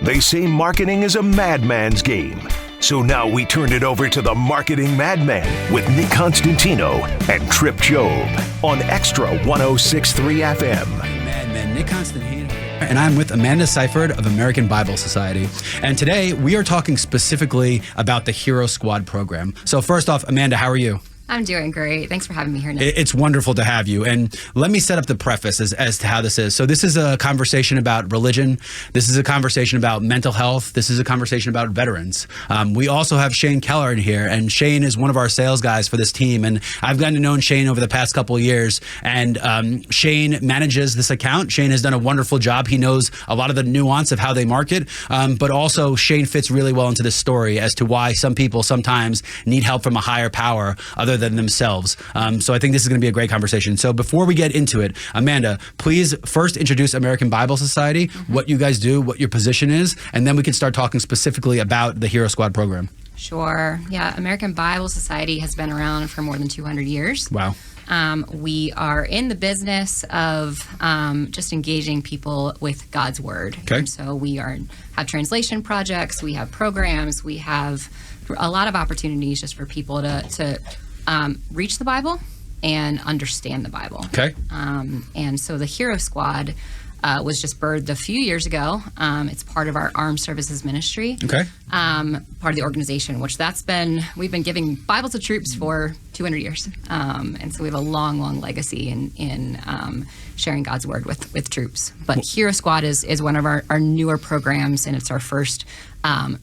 They say marketing is a madman's game. So now we turn it over to the Marketing MadMen with Nick Constantino and Trip Job on Extra 106.3 FM. MadMen, Nick Constantino. And I'm with Amanda Sypherd of American Bible Society. And today we are talking specifically about the Hero Squad program. So first off, Amanda, how are you? I'm doing great. Thanks for having me here, Nick. It's wonderful to have you. And let me set up the preface as to how this is. So this is a conversation about religion. This is a conversation about mental health. This is a conversation about veterans. We also have Shane Keller in here. And Shane is one of our sales guys for this team. And I've gotten to know Shane over the past couple of years. And Shane manages this account. Shane has done a wonderful job. He knows a lot of the nuance of how they market. But also Shane fits really well into this story as to why some people sometimes need help from a higher power other than themselves. So I think this is going to be a great conversation. So before we get into it, Amanda, please first introduce American Bible Society, what you guys do, what your position is, and then we can start talking specifically about the Hero Squad program. Sure. Yeah, American Bible Society has been around for more than 200 years. Wow. We are in the business of just engaging people with God's Word. Okay. And so we have translation projects, we have programs, we have a lot of opportunities just for people to reach the Bible and understand the Bible. Okay. And so the Hero Squad was just birthed a few years ago. It's part of our Armed Services Ministry. Okay. Part of the organization, which we've been giving Bible to troops for 200 years. And so we have a long, long legacy in sharing God's Word with troops. But Hero Squad is one of our newer programs, and it's our first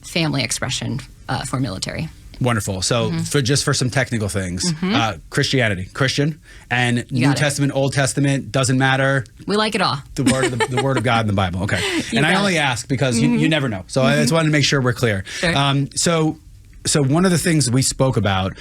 family expression for military. Wonderful. So for some technical things, Christianity, Christian, and New Testament, Old Testament, doesn't matter. We like it all. The word of God in the Bible. Okay. And I only ask because you never know. So I just wanted to make sure we're clear. Sure. So one of the things we spoke about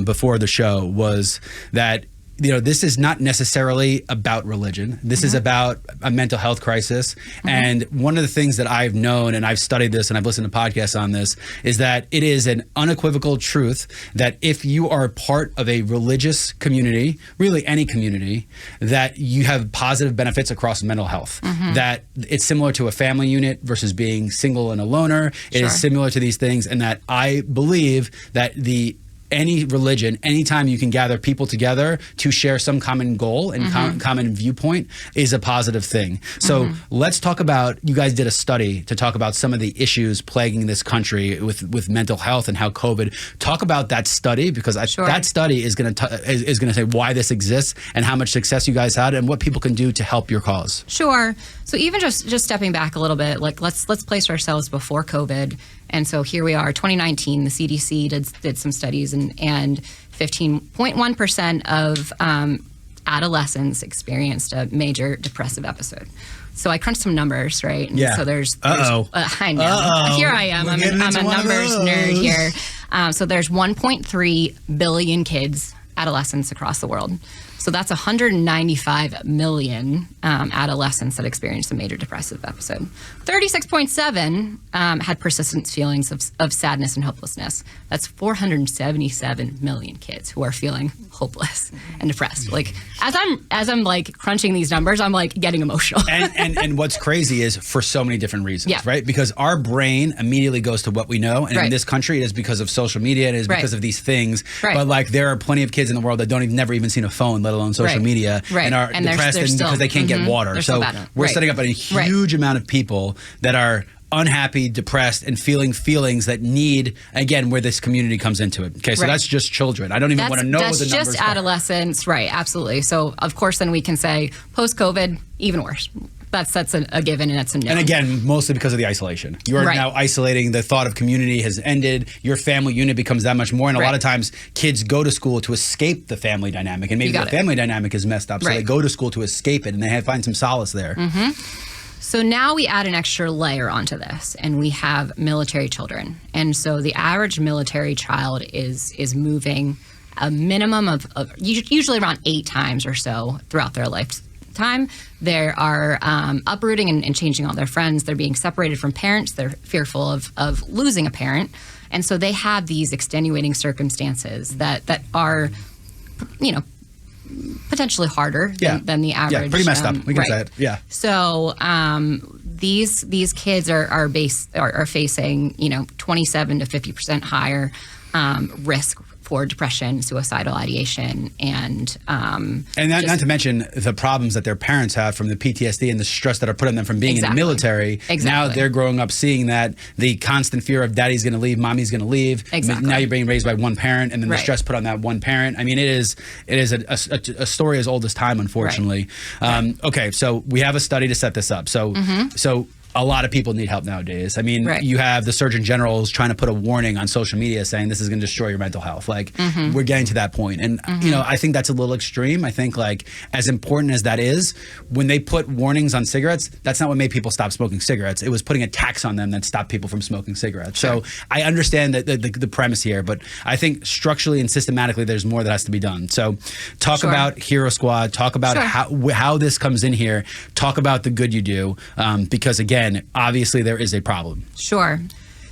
before the show was that this is not necessarily about religion. This is about a mental health crisis. And one of the things that I've known, and I've studied this and I've listened to podcasts on this, is that it is an unequivocal truth that if you are part of a religious community, really any community, that you have positive benefits across mental health. That it's similar to a family unit versus being single and a loner. It is similar to these things, and that I believe that any religion, anytime you can gather people together to share some common goal and common viewpoint is a positive thing. So let's talk about, you guys did a study to talk about some of the issues plaguing this country with mental health and how COVID. Talk about that study, because that study is going to say why this exists and how much success you guys had and what people can do to help your cause. Sure. So even just stepping back a little bit, like let's place ourselves before COVID. And so here we are, 2019, the CDC did some studies, and 15.1% of adolescents experienced a major depressive episode. So I crunched some numbers, right? And so there's I know. Here I am. I'm a numbers nerd here. So there's 1.3 billion kids, adolescents across the world. So that's 195 million adolescents that experienced a major depressive episode. 36.7 had persistent feelings of sadness and hopelessness. That's 477 million kids who are feeling hopeless and depressed. Like as I'm like crunching these numbers, I'm like getting emotional. and what's crazy is for so many different reasons, right? Because our brain immediately goes to what we know, and in this country it is because of social media, it is because of these things. But like there are plenty of kids in the world that never even seen a phone, let alone social media, and are depressed because they can't get water. So we're setting up a huge amount of people that are unhappy, depressed, and feeling feelings that need, again, where this community comes into it. Okay, so that's just children. I don't even want to know what the numbers are. That's just adolescents, right, absolutely. So, of course, then we can say, post-COVID, even worse. That's a given, and that's a no. And again, mostly because of the isolation. You are now isolating. The thought of community has ended. Your family unit becomes that much more. And a lot of times, kids go to school to escape the family dynamic. And maybe the family dynamic is messed up, so they go to school to escape it, and they find some solace there. So now we add an extra layer onto this, and we have military children. And so the average military child is moving a minimum of usually around 8 times or so throughout their lifetime. They are uprooting and changing all their friends. They're being separated from parents. They're fearful of losing a parent. And so they have these extenuating circumstances that are, potentially harder than the average. Yeah, pretty messed up. We can say it. Yeah. So these kids are facing 27 to 50% higher risk for depression, suicidal ideation, and not to mention the problems that their parents have from the PTSD and the stress that are put on them from being in the military. Exactly. Now they're growing up seeing that the constant fear of daddy's going to leave, mommy's going to leave. Exactly. Now you're being raised by one parent, and then the stress put on that one parent. I mean, it is a story as old as time, unfortunately. Right. Okay, so we have a study to set this up. So a lot of people need help nowadays. I mean, you have the Surgeon General's trying to put a warning on social media saying this is going to destroy your mental health. Like, we're getting to that point. And, I think that's a little extreme. I think, like, as important as that is, when they put warnings on cigarettes, that's not what made people stop smoking cigarettes. It was putting a tax on them that stopped people from smoking cigarettes. Sure. So I understand the premise here, but I think structurally and systematically there's more that has to be done. So talk about Hero Squad, talk about how this comes in here, talk about the good you do, because, again, obviously there is a problem. Sure.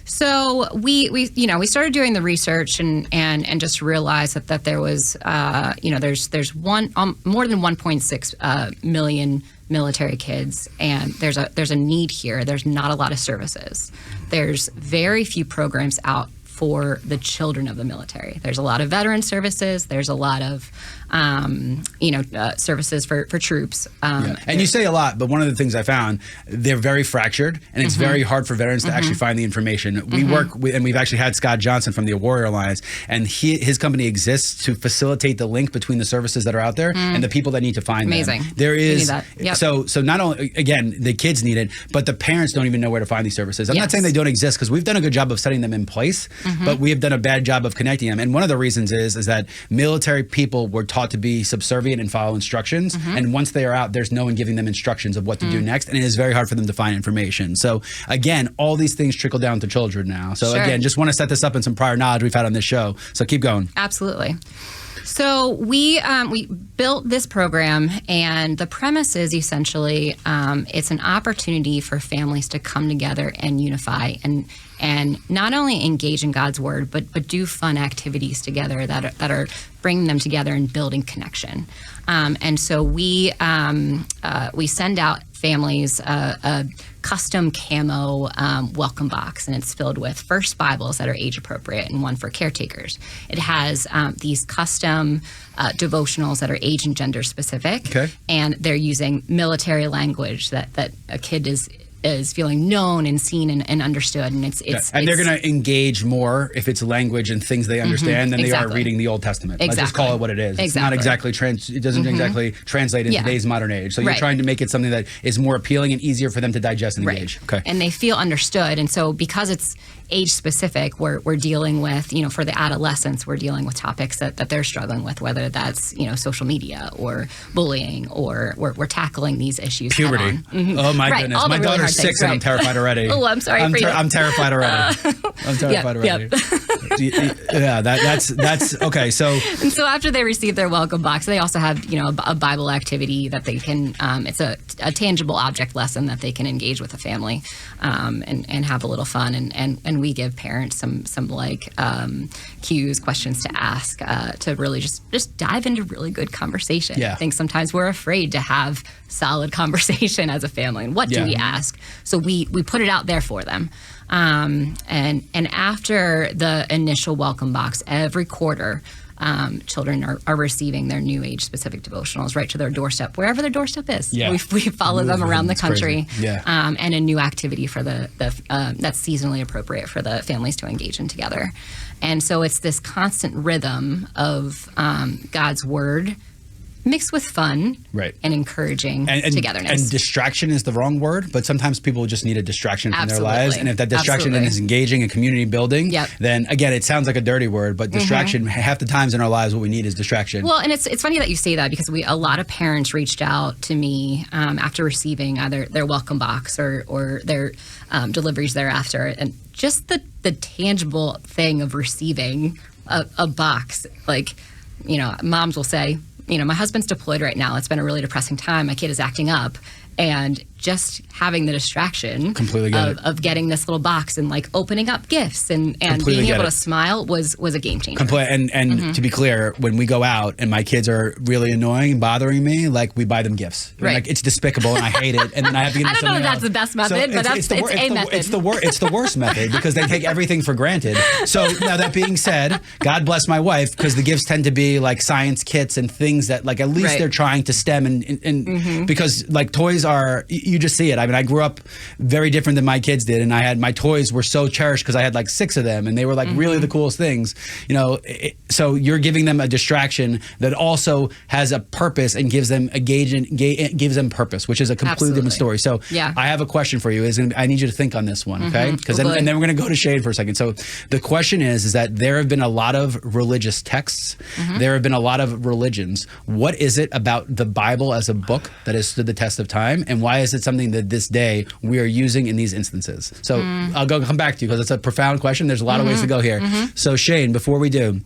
So we started doing the research and just realized that there was there's more than 1.6 million military kids, and there's a need here. There's not a lot of services. There's very few programs out for the children of the military. There's a lot of veteran services. There's a lot of services for troops. And you say a lot, but one of the things I found, they're very fractured, and it's very hard for veterans to actually find the information. We work with, and we've actually had Scott Johnson from the Warrior Alliance, and his company exists to facilitate the link between the services that are out there and the people that need to find them. There is so not only, again, the kids need it, but the parents don't even know where to find these services. I'm not saying they don't exist, because we've done a good job of setting them in place, but we have done a bad job of connecting them. And one of the reasons is that military people were taught to be subservient and follow instructions. And once they are out, there's no one giving them instructions of what to do next. And it is very hard for them to find information. So again, all these things trickle down to children now. So again, just want to set this up in some prior knowledge we've had on this show. So keep going. Absolutely. So we built this program, and the premise is essentially it's an opportunity for families to come together and unify and not only engage in God's word, but do fun activities together that are bringing them together and building connection. And so we send out families a custom camo welcome box, and it's filled with first Bibles that are age appropriate and one for caretakers. It has these custom devotionals that are age and gender specific, and they're using military language that a kid is feeling known and seen and understood, and they're going to engage more if it's language and things they understand than they are reading the Old Testament. Let's just call it what it is. It's not exactly it doesn't exactly translate in today's modern age. So you're trying to make it something that is more appealing and easier for them to digest and engage. And they feel understood, and so because it's age specific, we're dealing with, for the adolescents, we're dealing with topics that they're struggling with, whether that's social media or bullying, or we're tackling these issues. Puberty. Oh my goodness, my daughter's 6 and I'm terrified already. Oh, I'm sorry. I'm terrified already. I'm terrified already. Yeah, that's okay. So and so after they receive their welcome box, they also have a Bible activity that they can. It's a tangible object lesson that they can engage with a family, and have a little fun, and we give parents some like cues, questions to ask, to really just dive into really good conversation. I think sometimes we're afraid to have solid conversation as a family, and what do we ask? So we put it out there for them. And after the initial welcome box, every quarter, children are receiving their new age-specific devotionals right to their doorstep, wherever their doorstep is. We follow them around the country, and a new activity for that's seasonally appropriate for the families to engage in together. And so it's this constant rhythm of God's word mixed with fun and encouraging togetherness. And distraction is the wrong word, but sometimes people just need a distraction from their lives. And if that distraction is engaging and community building, then again, it sounds like a dirty word, but distraction, half the times in our lives, what we need is distraction. Well, and it's funny that you say that, because a lot of parents reached out to me after receiving either their welcome box or their deliveries thereafter. And just the tangible thing of receiving a box, like, moms will say, my husband's deployed right now. It's been a really depressing time. My kid is acting up. And just having the distraction of getting this little box and like opening up gifts and being able to smile was a game changer. And to be clear, when we go out and my kids are really annoying and bothering me, like we buy them gifts. Right. Like it's despicable and I hate it. And then I have to get I don't know if that's the best method, but it's a method. It's the worst method because they take everything for granted. So now that being said, God bless my wife, because the gifts tend to be like science kits and things that like at least they're trying to stem and because like toys are, you just see it. I mean, I grew up very different than my kids did, and my toys were so cherished because I had like 6 of them, and they were like really the coolest things, you know. So you're giving them a distraction that also has a purpose and gives them gives them purpose, which is a completely different story. So I have a question for you. I need you to think on this one, okay? Because then we're going to go to Shane for a second. So the question is that there have been a lot of religious texts. There have been a lot of religions. What is it about the Bible as a book that has stood the test of time, and why is it something that this day we are using in these instances? So I'll come back to you because it's a profound question. There's a lot of ways to go here. So Shane, before we do,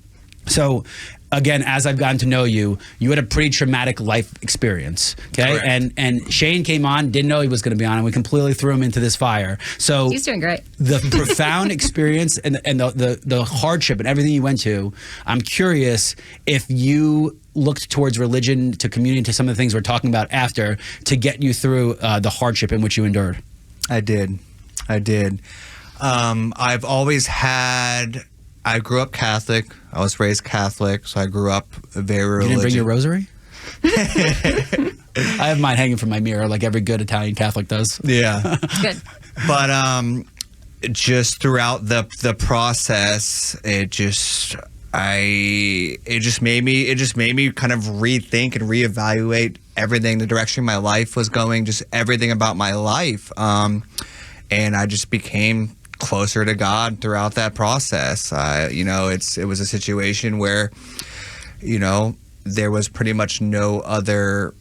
so again, as I've gotten to know you, you had a pretty traumatic life experience, okay? Correct. And Shane came on, didn't know he was going to be on, and we completely threw him into this fire. So he's doing great. The profound experience and the hardship and everything you went to, I'm curious if you looked towards religion, to community, to some of the things we're talking about after, to get you through the hardship in which you endured. I did. I've always had... I grew up Catholic. I was raised Catholic, so I grew up very religious. You didn't bring your rosary? I have mine hanging from my mirror like every good Italian Catholic does. Yeah. Good. But just throughout the process, it just made me kind of rethink and reevaluate everything, the direction my life was going, just everything about my life. And I just became closer to God throughout that process. It was a situation where, there was pretty much nowhere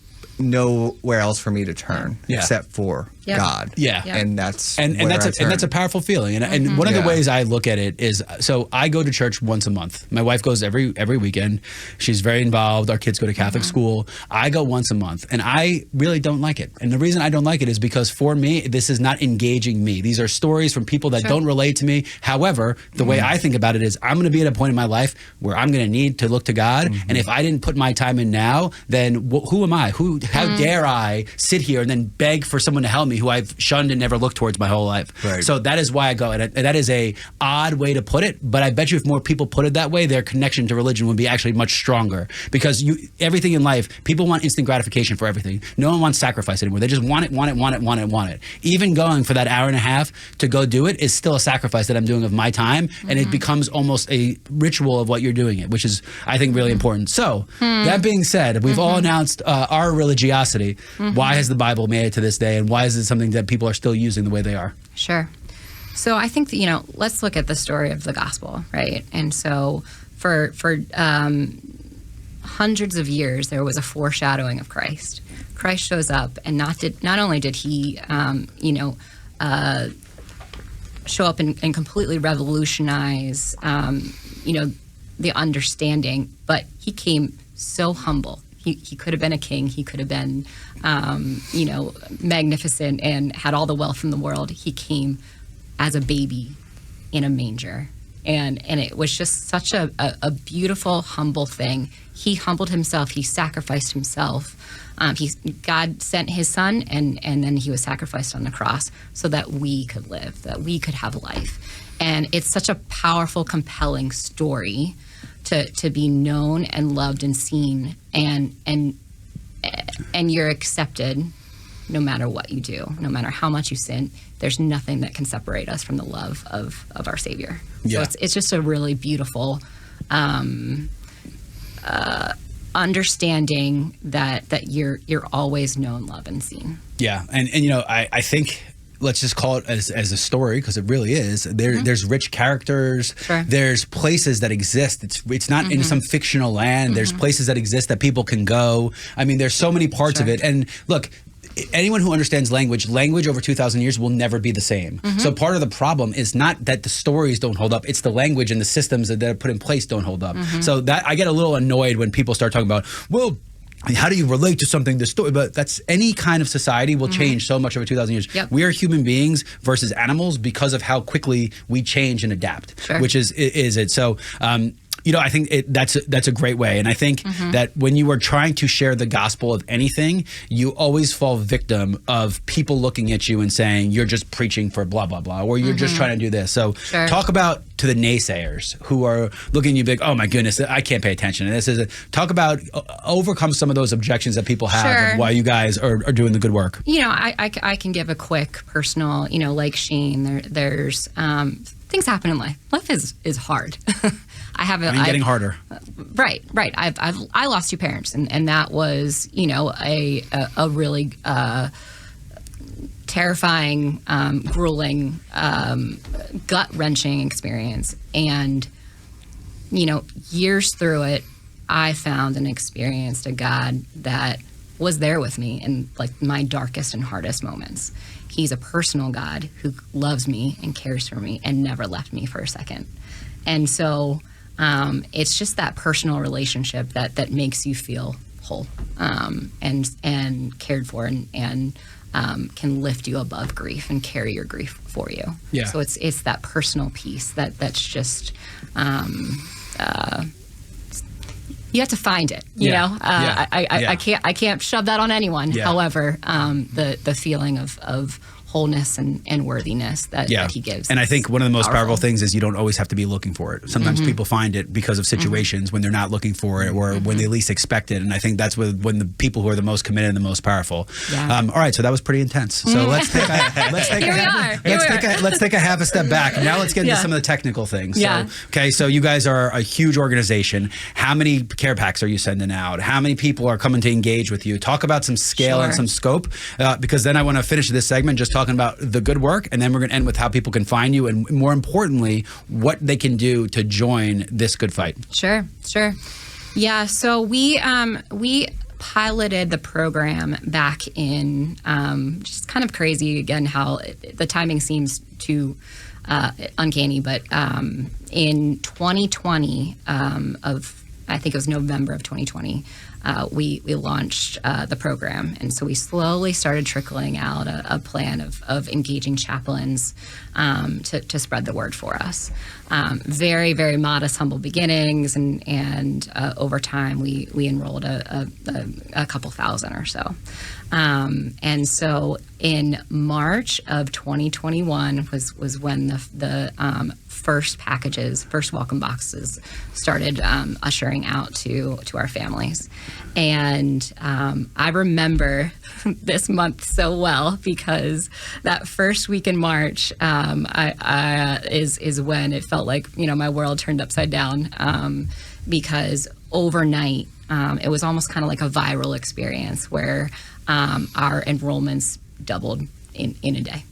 else for me to turn except for God. Yeah. And that's a powerful feeling. And one of the ways I look at it is, so I go to church once a month. My wife goes every weekend. She's very involved. Our kids go to Catholic school. I go once a month, and I really don't like it. And the reason I don't like it is because for me, this is not engaging me. These are stories from people that don't relate to me. However, the way I think about it is I'm going to be at a point in my life where I'm going to need to look to God. And if I didn't put my time in now, then who am I? How dare I sit here and then beg for someone to help me who I've shunned and never looked towards my whole life. Right. So that is why I go. And that is a odd way to put it, but I bet you if more people put it that way, their connection to religion would be actually much stronger. Because everything in life, people want instant gratification for everything. No one wants sacrifice anymore. They just want it. Even going for that hour and a half to go do it is still a sacrifice that I'm doing of my time, and it becomes almost a ritual of what you're doing it, which is, I think, really important. So that being said, we've all announced our religiosity. Why has the Bible made it to this day, and why is it something that people are still using the way they are? Sure. So I think that, let's look at the story of the gospel, right? And so for hundreds of years, there was a foreshadowing of Christ. Christ shows up, and not only did he, show up and completely revolutionize, the understanding, but he came so humble. He could have been a king. He could have been, magnificent and had all the wealth in the world. He came as a baby in a manger. And it was just such a beautiful, humble thing. He humbled himself. He sacrificed himself. God sent his son, and then he was sacrificed on the cross so that we could live, that we could have life. And it's such a powerful, compelling story to be known and loved and seen, and you're accepted no matter what you do, no matter how much you sin. There's nothing that can separate us from the love of our Savior. Yeah. So it's just a really beautiful understanding that you're always known, loved, and seen. Yeah, and I think, let's just call it as a story, because it really is. There's rich characters. Sure. There's places that exist. It's not in some fictional land. There's places that exist that people can go. I mean, there's so many parts of it. And look, anyone who understands language over 2,000 years will never be the same. So part of the problem is not that the stories don't hold up. It's the language and the systems that are put in place don't hold up. So that I get a little annoyed when people start talking about, well, how do you relate to something, the story? But that's any kind of society will change so much over 2,000 years. Yep. We are human beings versus animals because of how quickly we change and adapt, which is it. So, I think that's a great way. And I think that when you are trying to share the gospel of anything, you always fall victim of people looking at you and saying, you're just preaching for blah, blah, blah, or you're just trying to do this. So talk about to the naysayers who are looking at you big, oh my goodness, I can't pay attention. And talk about overcome some of those objections that people have and why you guys are doing the good work. I can give a quick personal, like Sheen, there's things happen in life. Life is hard. Getting harder. Right. I lost 2 parents, and that was, a really terrifying, grueling, gut-wrenching experience. And, years through it, I found and experienced a God that was there with me in like my darkest and hardest moments. He's a personal God who loves me and cares for me and never left me for a second. And so it's just that personal relationship that makes you feel whole and cared for and can lift you above grief and carry your grief for you. Yeah. So it's that personal piece that's just you have to find it. You know, I can't shove that on anyone. Yeah. However, the feeling of wholeness and worthiness that he gives. And I think one of the most powerful things is you don't always have to be looking for it. Sometimes people find it because of situations when they're not looking for it or when they least expect it. And I think that's when the people who are the most committed and the most powerful. Yeah. All right, so that was pretty intense. So let's take a half a step back. Now let's get into some of the technical things. Yeah. So you guys are a huge organization. How many care packs are you sending out? How many people are coming to engage with you? Talk about some scale and some scope, because then I want to finish this segment just talking about the good work, and then we're going to end with how people can find you, and more importantly, what they can do to join this good fight. Sure. Yeah, so we piloted the program back in, just kind of crazy again how the timing seems too uncanny, but in 2020, I think it was November of 2020, we launched the program. And so we slowly started trickling out a plan of engaging chaplains to spread the word for us. Very, very modest, humble beginnings. And over time, we enrolled a couple thousand or so. And so in March of 2021 was when the first welcome boxes started ushering out to our families. And I remember this month so well because that first week in March is when it felt like, my world turned upside down, because overnight it was almost kind of like a viral experience where our enrollments doubled in a day.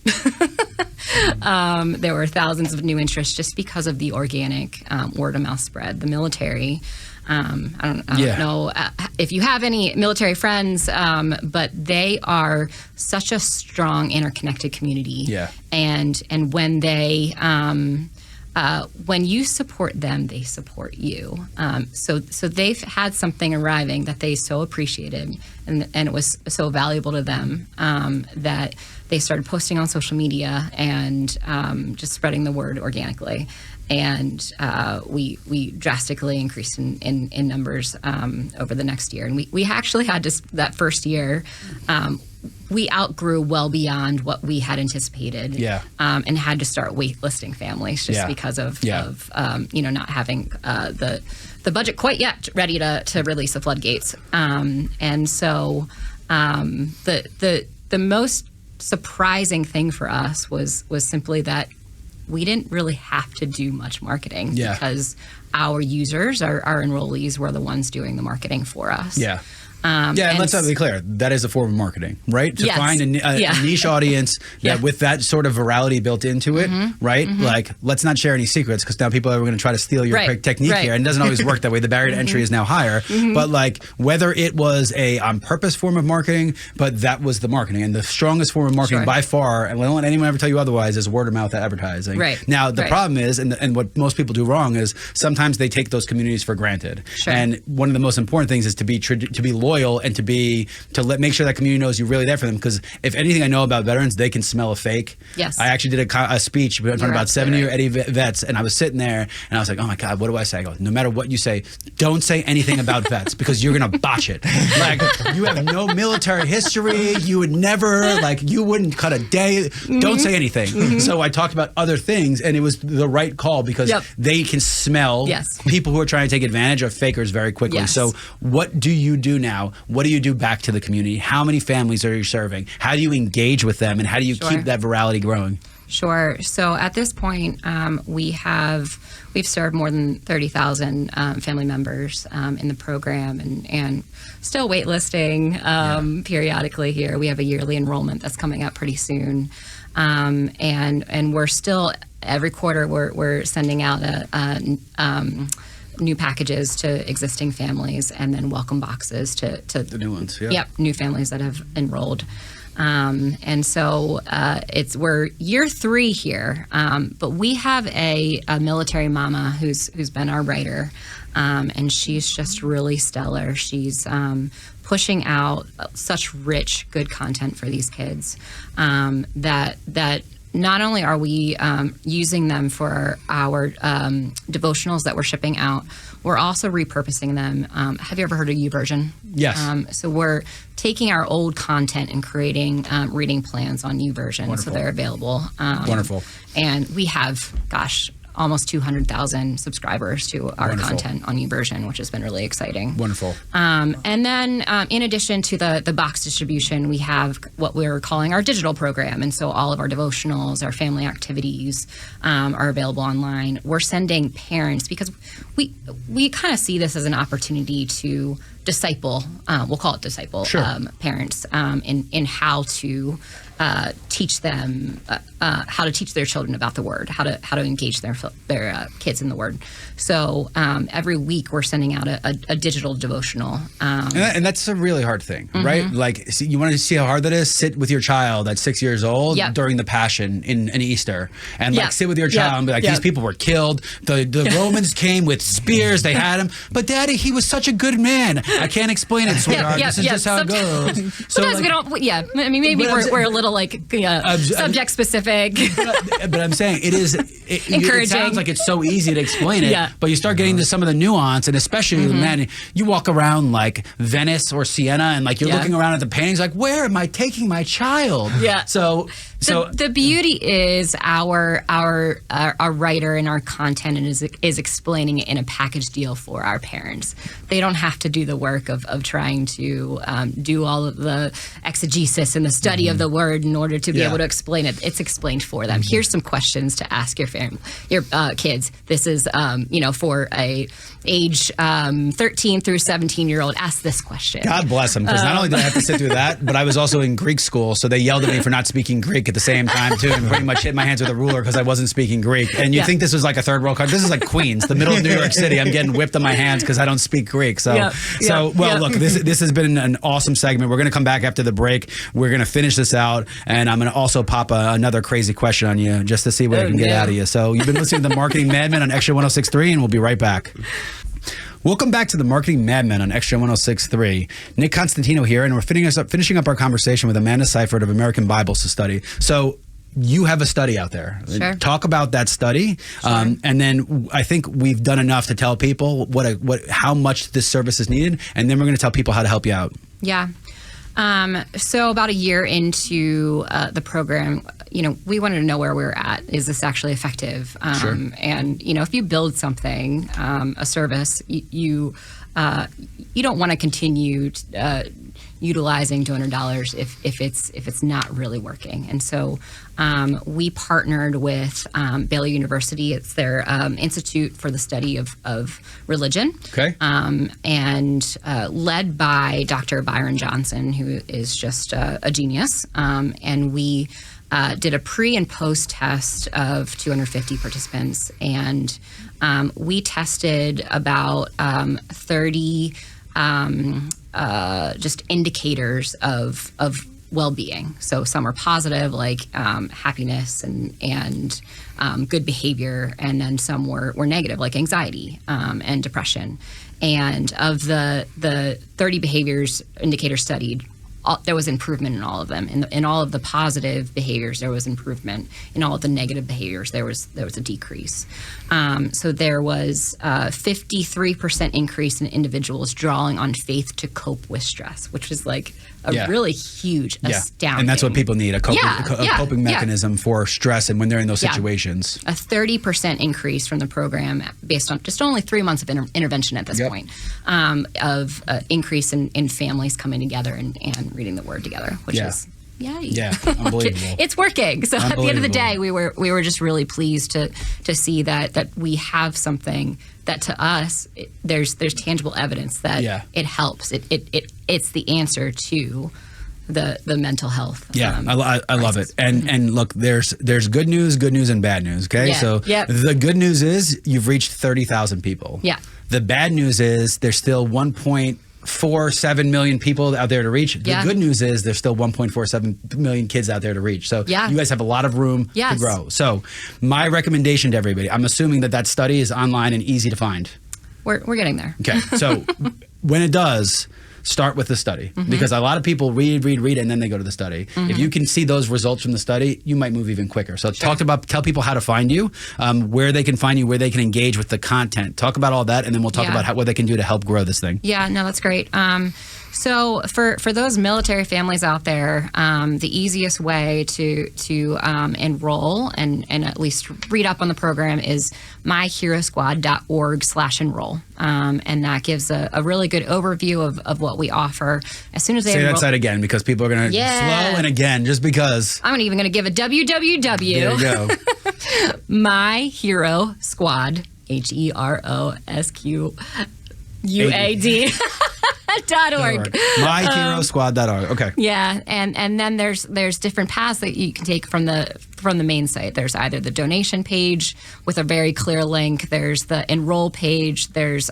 There were thousands of new interests just because of the organic word of mouth spread. The military, I don't know if you have any military friends, but they are such a strong, interconnected community. Yeah. And when they when you support them, they support you. So they've had something arriving that they so appreciated, and it was so valuable to them that they started posting on social media and just spreading the word organically. And we drastically increased in numbers over the next year. And we actually had that first year, we outgrew well beyond what we had anticipated. Yeah. And had to start waitlisting families just because of not having the budget quite yet ready to release the floodgates. And so the most surprising thing for us was simply that we didn't really have to do much marketing because our users, our enrollees, were the ones doing the marketing for us. Yeah. And let's be clear, that is a form of marketing, right? To find a niche audience that with that sort of virality built into it, right? Like, let's not share any secrets because now people are going to try to steal your technique here, and it doesn't always work that way. The barrier to entry is now higher. But like, whether it was a on purpose form of marketing, but that was the marketing, and the strongest form of marketing by far, and I don't let anyone ever tell you otherwise, is word of mouth advertising. Right. Now, the problem is, and what most people do wrong is sometimes they take those communities for granted. Sure. And one of the most important things is to be loyal loyal and to make sure that community knows you're really there for them. Because if anything I know about veterans, they can smell a fake. Yes. I actually did a speech in front of about 70 Eddie vets, and I was sitting there and I was like, oh my God, what do I say? I go, no matter what you say, don't say anything about vets because you're gonna botch it. Like, you have no military history. You would never, like, you wouldn't cut a day. Don't say anything. So I talked about other things, and it was the right call because they can smell people who are trying to take advantage of fakers very quickly. So what do you do now? What do you do back to the community? How many families are you serving? How do you engage with them, and how do you keep that virality growing? Sure. So at this point, we've served more than 30,000 family members in the program, and still waitlisting periodically here. We have a yearly enrollment that's coming up pretty soon, and we're still every quarter we're sending out new packages to existing families, and then welcome boxes to the new ones. New families that have enrolled. And so we're year 3 here, but we have a military mama who's been our writer, and she's just really stellar. She's pushing out such rich, good content for these kids that not only are we using them for our devotionals that we're shipping out, we're also repurposing them. Have you ever heard of YouVersion? Yes. So we're taking our old content and creating reading plans on YouVersion. Wonderful. So they're available. Wonderful. And we have, almost 200,000 subscribers to our content on YouVersion, which has been really exciting. Wonderful. And then in addition to the box distribution, we have what we're calling our digital program. And so all of our devotionals, our family activities are available online. We're sending parents, because we kind of see this as an opportunity to disciple, we'll call it disciple, parents in how to teach them how to teach their children about the Word, how to engage their kids in the Word. So every week we're sending out a digital devotional, and that's a really hard thing, right? Like, you want to see how hard that is. Sit with your child at 6 years old during the Passion in Easter, and like sit with your child and be like, these people were killed. The Romans came with spears. They had him, but Daddy, he was such a good man. I can't explain it, sweetheart. This is just how it goes. So sometimes we don't. I mean, maybe we're a little subject specific. But I'm saying it is encouraging. It sounds like it's so easy to explain it, but you start getting to some of the nuance, and especially man, you walk around like Venice or Siena, and like you're looking around at the paintings, like, where am I taking my child? So the beauty is our writer and our content is explaining it in a package deal for our parents. They don't have to do the work of trying to do all of the exegesis and the study of the Word in order to be able to explain it. It's explained for them. Here's some questions to ask your kids. This is for a age 13 through 17-year-old. Ask this question. God bless them, because not only did I have to sit through that, but I was also in Greek school, so they yelled at me for not speaking Greek at the same time too, and pretty much hit my hands with a ruler because I wasn't speaking Greek. And you think this was like a third world country? This is like Queens, the middle of New York City. I'm getting whipped on my hands because I don't speak Greek. Look, this has been an awesome segment. We're going to come back after the break. We're going to finish this out, and I'm going to also pop another crazy question on you just to see what I can get out of you. So you've been listening to the Marketing MadMen on Extra 106.3, and we'll be right back. Welcome back to the Marketing MadMen on Extra 106.3. Nick Constantino here, and we're finishing up our conversation with Amanda Sypherd of American Bible Study. So you have a study out there. Sure. Talk about that study, and then I think we've done enough to tell people how much this service is needed, and then we're going to tell people how to help you out. Yeah. So about a year into the program, we wanted to know where we were at. Is this actually effective? And, if you build something, a service, you don't want to continue utilizing $200 if it's not really working. And so we partnered with Baylor University. It's their Institute for the Study of Religion. Okay. And led by Dr. Byron Johnson, who is just a genius. And we did a pre and post test of 250 participants. And we tested about 30 just indicators of well-being. So some are positive, like happiness and good behavior, and then some were negative, like anxiety and depression. And of the 30 behaviors indicators studied, there was improvement in all of them. In all of the positive behaviors, there was improvement. In all of the negative behaviors, there was a decrease. So there was a 53% increase in individuals drawing on faith to cope with stress, which is like a really huge, astounding. And that's what people need, a coping mechanism for stress and when they're in those situations. A 30% increase from the program based on just only 3 months of intervention at this point, of increase in families coming together and reading the word together, which is unbelievable. It's working. So at the end of the day, we were just really pleased to see that we have something that to us there's tangible evidence that it helps. It's the answer to the mental health. I love it. And look, there's good news, and bad news. Okay, so the good news is you've reached 30,000 people. Yeah. The bad news is there's still 1.47 million people out there to reach. The good news is there's still 1.47 million kids out there to reach. So you guys have a lot of room to grow. So my recommendation to everybody, I'm assuming that study is online and easy to find. We're getting there. Okay. So when it does, start with the study, because a lot of people read, and then they go to the study. If you can see those results from the study, you might move even quicker. So tell people how to find you, where they can find you, where they can engage with the content. Talk about all that, and then we'll talk about what they can do to help grow this thing. Yeah, no, that's great. So for those military families out there, the easiest way to enroll and at least read up on the program is myherosquad.org/enroll. And that gives a really good overview of what we offer. As soon as they say that side again, because people are going to slow and again, just because. I'm even going to give a www. There you go. myherosquad, HEROSQUAD.org. myherosquad.org. Okay. Yeah, and then there's different paths that you can take from the main site. There's either the donation page with a very clear link. There's the enroll page. There's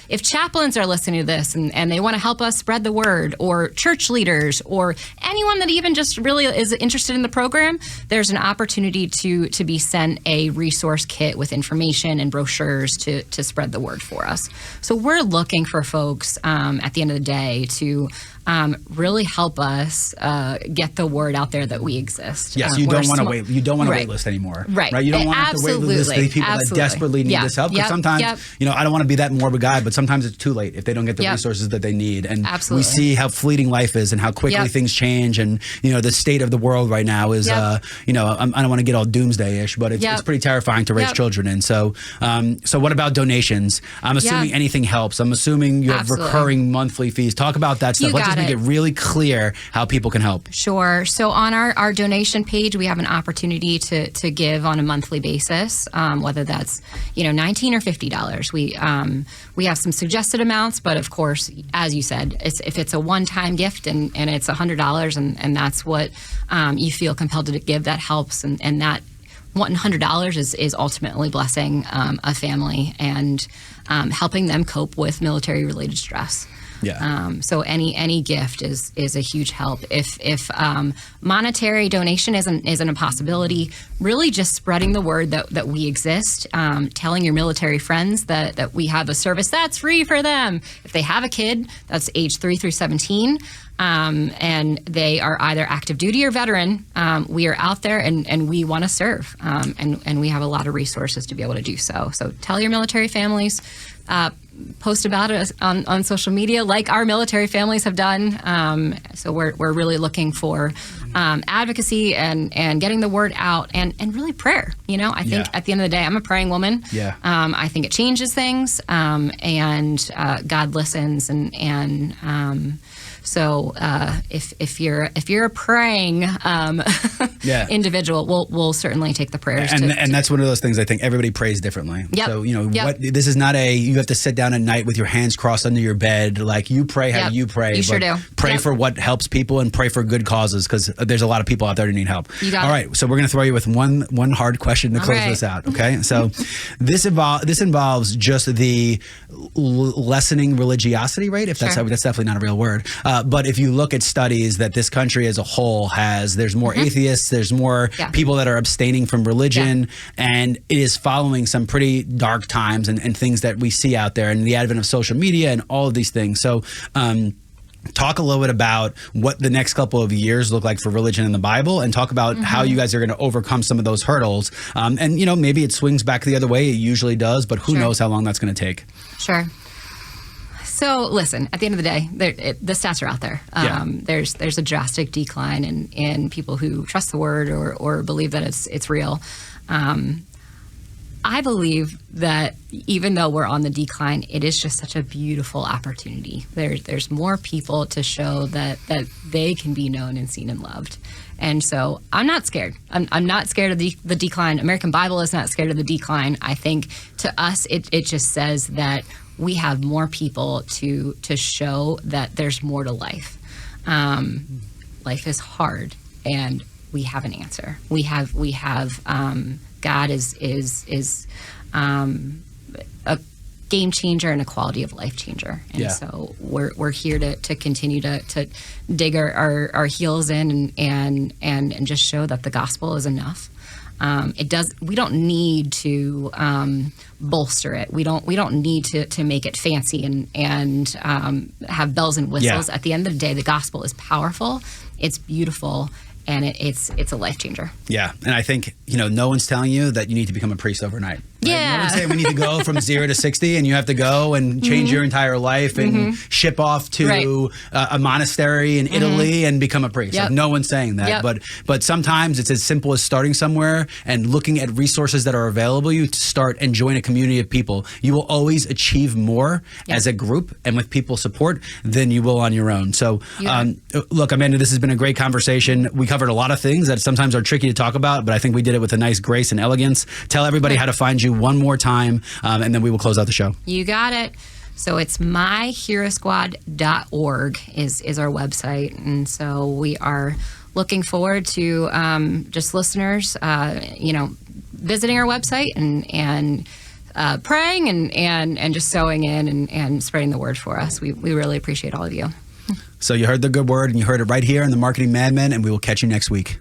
if chaplains are listening to this and they want to help us spread the word, or church leaders, or anyone that even just really is interested in the program, there's an opportunity to be sent a resource kit with information and brochures to spread the word for us. So we're looking for folks at the end of the day to really help us get the word out there that we exist. Yes, you don't want to wait. You don't want to wait list anymore. Right. You don't want to wait list the people that desperately need this help. Because sometimes, I don't want to be that morbid guy, but sometimes it's too late if they don't get the resources that they need. And we see how fleeting life is and how quickly things change. And the state of the world right now is, I don't want to get all doomsday-ish, but it's pretty terrifying to raise children in. So, what about donations? I'm assuming anything helps. I'm assuming you have recurring monthly fees. Talk about that stuff. Let's just make it really clear how people can help. Sure. So on our donation page, we have an opportunity to give on a monthly basis, whether that's $19 or $50. We have some suggested amounts, but of course, as you said, if it's a one-time gift and it's $100 and that's what you feel compelled to give, that helps, and that $100 is ultimately blessing a family and helping them cope with military-related stress. Yeah. So any gift is a huge help. If monetary donation isn't a possibility, really just spreading the word that we exist, telling your military friends that we have a service that's free for them. If they have a kid that's age 3 through 17, and they are either active duty or veteran, we are out there and we want to serve, and we have a lot of resources to be able to do so. So tell your military families. Post about it on social media, like our military families have done. So we're really looking for advocacy and getting the word out and really prayer. I think at the end of the day, I'm a praying woman. Yeah. I think it changes things, and God listens, and so if you're a praying individual, we'll certainly take the prayers. And that's one of those things I think everybody prays differently. Yep. So this is not you have to sit down at night with your hands crossed under your bed. Like you pray how you pray. You sure do. Pray for what helps people and pray for good causes, because there's a lot of people out there who need help. You got All right, so we're going to throw you with one hard question to close this out. Okay, so this involves just the lessening religiosity rate. If that's definitely not a real word. But if you look at studies that this country as a whole there's more atheists, there's more people that are abstaining from religion, and it is following some pretty dark times and things that we see out there and the advent of social media and all of these things. So talk a little bit about what the next couple of years look like for religion in the Bible, and talk about how you guys are going to overcome some of those hurdles. And, maybe it swings back the other way. It usually does, but who knows how long that's going to take. Sure. So listen, at the end of the day, the stats are out there. There's a drastic decline in people who trust the word or believe that it's real. I believe that even though we're on the decline, it is just such a beautiful opportunity. There's more people to show that they can be known and seen and loved. And so I'm not scared. I'm not scared of the decline. American Bible is not scared of the decline. I think to us, it just says that we have more people to show that there's more to life. Life is hard, and we have an answer. We have God is a game changer and a quality of life changer. And so we're here to continue to dig our heels in and just show that the gospel is enough. We don't need to bolster it. We don't need to make it fancy and have bells and whistles. At the end of the day, the gospel is powerful, it's beautiful, and it's a life changer. Yeah, and I think no one's telling you that you need to become a priest overnight. Right? Yeah, no one's saying we need to go from 0 to 60, and you have to go and change your entire life and ship off to a monastery in Italy and become a priest. Like, no one's saying that, but sometimes it's as simple as starting somewhere and looking at resources that are available you to start and join a community of people. You will always achieve more as a group and with people's support than you will on your own. So, look, Amanda, this has been a great conversation. We covered a lot of things that sometimes are tricky to talk about, but I think we did it with a nice grace and elegance. Tell everybody how to find you one more time, and then we will close out the show. You got it. So it's myherosquad.org is our website, and so we are looking forward to just listeners, visiting our website and praying and just sowing in and spreading the word for us. We really appreciate all of you. So you heard the good word, and you heard it right here on the Marketing MadMen, and we will catch you next week.